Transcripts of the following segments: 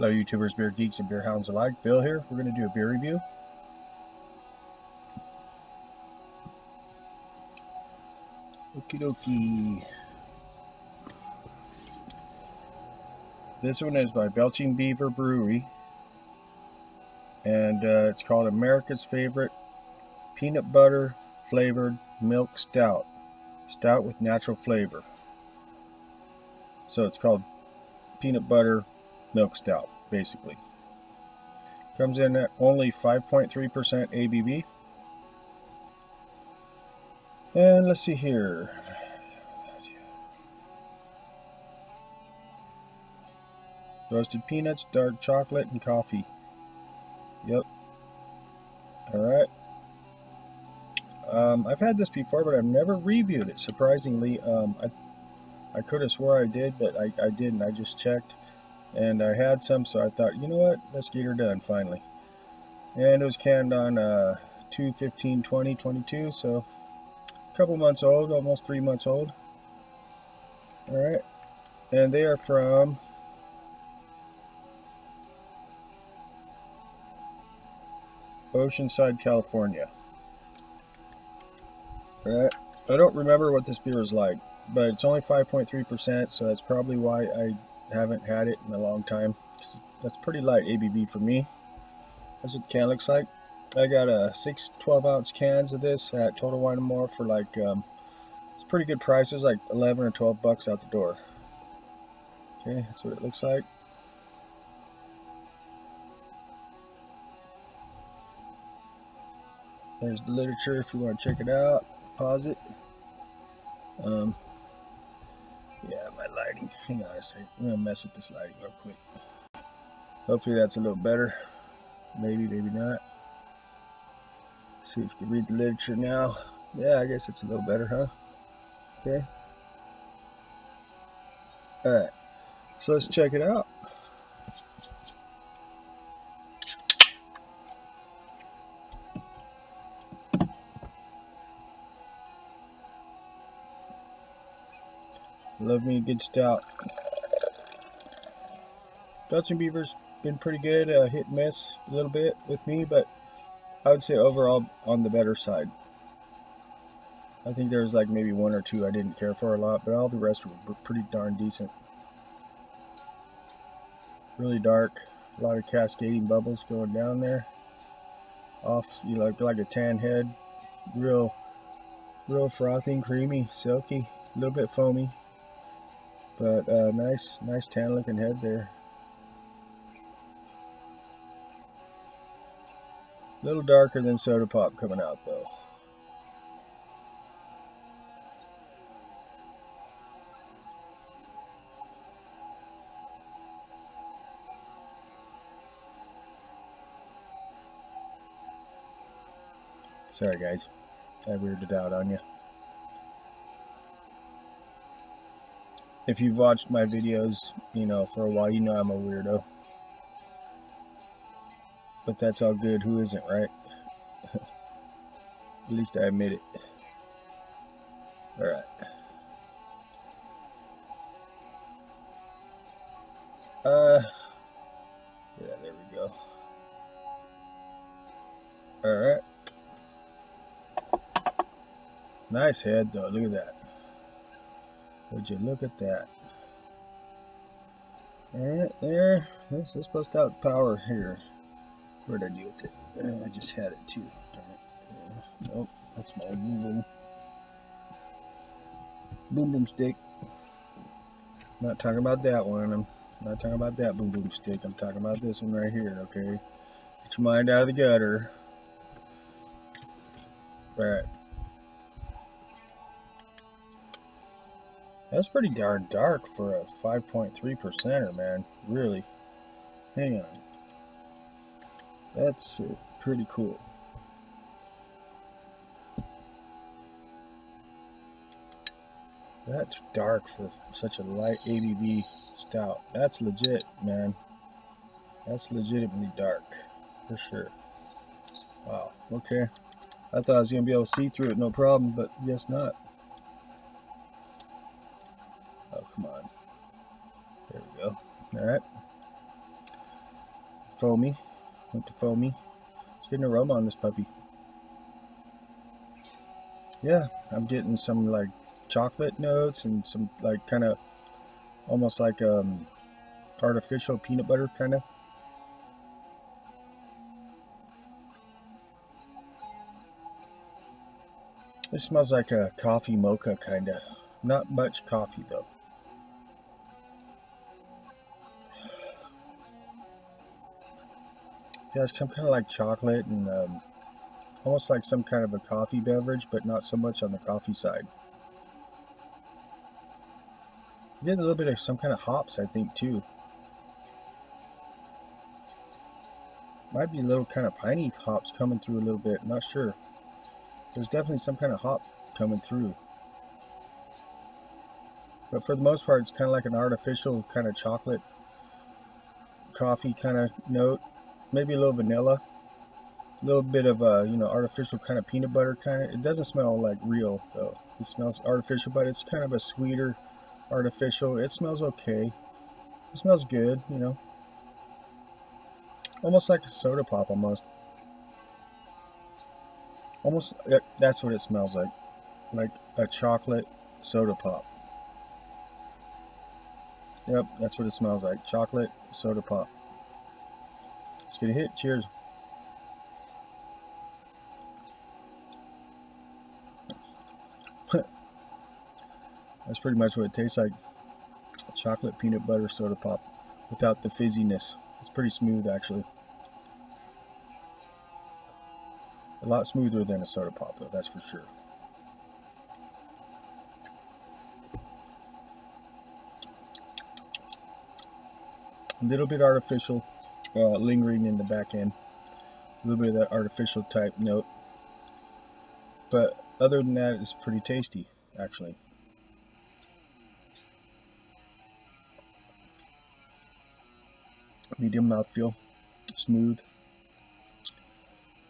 Hello YouTubers, beer geeks, and beer hounds alike. Bill here. We're going to do a beer review. Okie dokie. This one is by Belching Beaver Brewery. And it's called America's Favorite Peanut Butter Flavored Milk Stout. Stout with natural flavor. So it's called Peanut Butter Milk Stout, basically. Comes in at only 5.3% ABV. And let's see here. Roasted peanuts, dark chocolate, and coffee. Yep. Alright. I've had this before, but I've never reviewed it, surprisingly. I could have swore I did, but I didn't. I just checked. And I had some, so I thought, you know what? Let's get her done, finally. And it was canned on 2/15/2022, so a couple months old, almost 3 months old. Alright. And they are from Oceanside, California. Alright. I don't remember what this beer is like, but it's only 5.3%, so that's probably why I haven't had it in a long time. That's pretty light ABV for me. That's what the can looks like. I got 6 12-ounce cans of this at Total Wine & More for like, it's pretty good price. It was like 11 or 12 bucks out the door. Okay, that's what it looks like. There's the literature if you want to check it out. Pause it. Yeah, my lighting. Hang on a second. I'm going to mess with this lighting real quick. Hopefully that's a little better. Maybe, maybe not. See if you can read the literature now. Yeah, I guess it's a little better, huh? Okay. Alright. So let's check it out. Love me a good stout. Belching Beaver's been pretty good, hit and miss a little bit with me, but I would say overall on the better side. I think there's like maybe 1 or 2 I didn't care for a lot, but all the rest were pretty darn decent. Really dark, a lot of cascading bubbles going down there. Off, you know, like a tan head, real frothing, creamy, silky, a little bit foamy, but nice tan looking head there. A little darker than soda pop coming out though. Sorry guys, I weirded out on you. If you've watched my videos, you know, for a while, you know I'm a weirdo. But that's all good, who isn't, right? At least I admit it. Alright. Yeah, there we go. Alright. Nice head though, look at that. Would you look at that? Alright, there. Let's bust out power here. Where'd I do with it? I just had it too. Darn it. Nope, that's my boom boom stick. I'm not talking about that one. I'm not talking about that boom boom stick. I'm talking about this one right here, okay? Get your mind out of the gutter. Alright. That's pretty darn dark for a 5.3%er, man. Really. Hang on. That's pretty cool. That's dark for such a light ABV stout. That's legit, man. That's legitimately dark, for sure. Wow, okay. I thought I was going to be able to see through it no problem, but guess not. Oh, come on. There we go. Alright. foamy. Went to foamy. It's getting an aroma on this puppy. Yeah, I'm getting some like chocolate notes and some like kind of almost like artificial peanut butter kind of. It smells like a coffee mocha kind of. Not much coffee though. Yeah, it's some kind of like chocolate and almost like some kind of a coffee beverage, but not so much on the coffee side. You get a little bit of some kind of hops, I think, too. Might be a little kind of piney hops coming through a little bit. Not sure. There's definitely some kind of hop coming through. But for the most part, it's kind of like an artificial kind of chocolate coffee kind of note. Maybe a little vanilla. A little bit of artificial kind of peanut butter kind of. It doesn't smell like real though. It smells artificial, but it's kind of a sweeter artificial. It smells okay. It smells good, you know. Almost like a soda pop almost. Almost, that's what it smells like a chocolate soda pop. Yep, that's what it smells like. Chocolate soda pop. Let's get a hit. Cheers. That's pretty much what it tastes like. Chocolate peanut butter soda pop without the fizziness. It's pretty smooth actually. A lot smoother than a soda pop though, that's for sure. A little bit artificial lingering in the back end. A little bit of that artificial type note. But other than that, it's pretty tasty actually. Medium mouthfeel, smooth.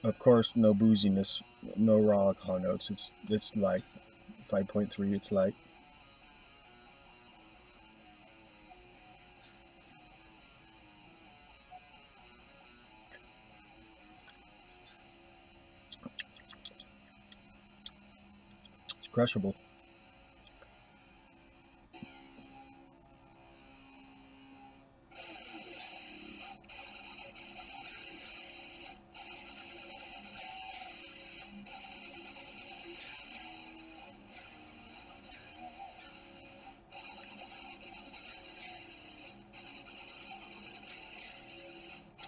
Of course, no booziness, no raw alcohol notes. It's light, 5.3. It's light. It's crushable.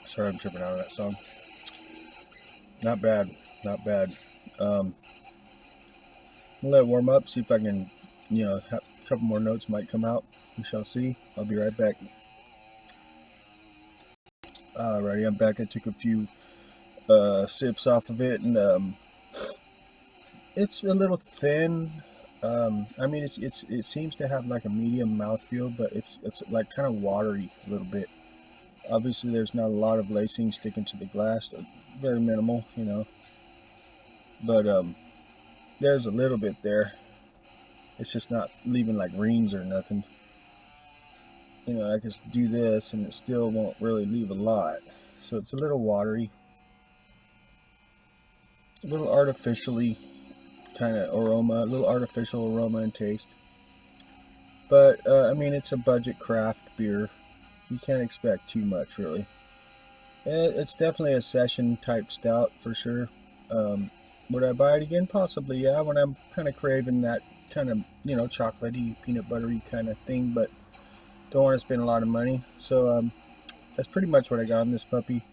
Sorry, I'm tripping out of that song. Not bad, not bad. I'll let it warm up, see if I can, a couple more notes might come out. We shall see. I'll be right back. Alrighty, I'm back. I took a few sips off of it, and it's a little thin. I mean, it seems to have like a medium mouthfeel, but it's like kind of watery a little bit. Obviously, there's not a lot of lacing sticking to the glass, very minimal, but there's a little bit there. It's just not leaving like rings or nothing. I can do this and it still won't really leave a lot. So it's a little watery, a little artificially kind of aroma, a little artificial aroma and taste. But I mean, it's a budget craft beer. You can't expect too much, really. It's definitely a session type stout for sure. Would I buy it again? Possibly, yeah, when I'm kind of craving that kind of, chocolatey, peanut buttery kind of thing, but don't want to spend a lot of money. So that's pretty much what I got on this puppy.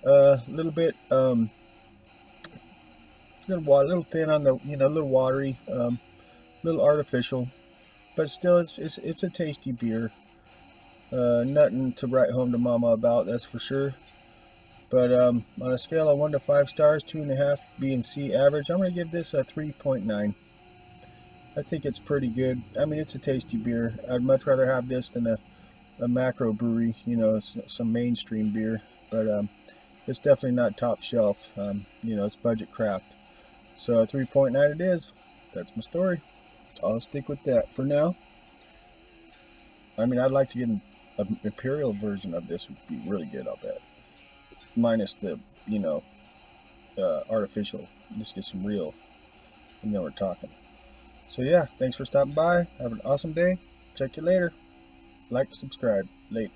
A little bit, little thin on the, a little watery, little artificial, but still, it's a tasty beer. Nothing to write home to mama about, that's for sure. But on a scale of 1 to 5 stars, 2.5 being C average, I'm going to give this a 3.9. I think it's pretty good. I mean, it's a tasty beer. I'd much rather have this than a macro brewery, some mainstream beer. But it's definitely not top shelf. It's budget craft. So 3.9 it is. That's my story. I'll stick with that for now. I mean, I'd like to get an imperial version of this. Would be really good, I'll bet. minus the, you know, artificial. Just get some real, and then we're talking. So yeah, thanks for stopping by. Have an awesome day. Check you later. Like, subscribe. Late.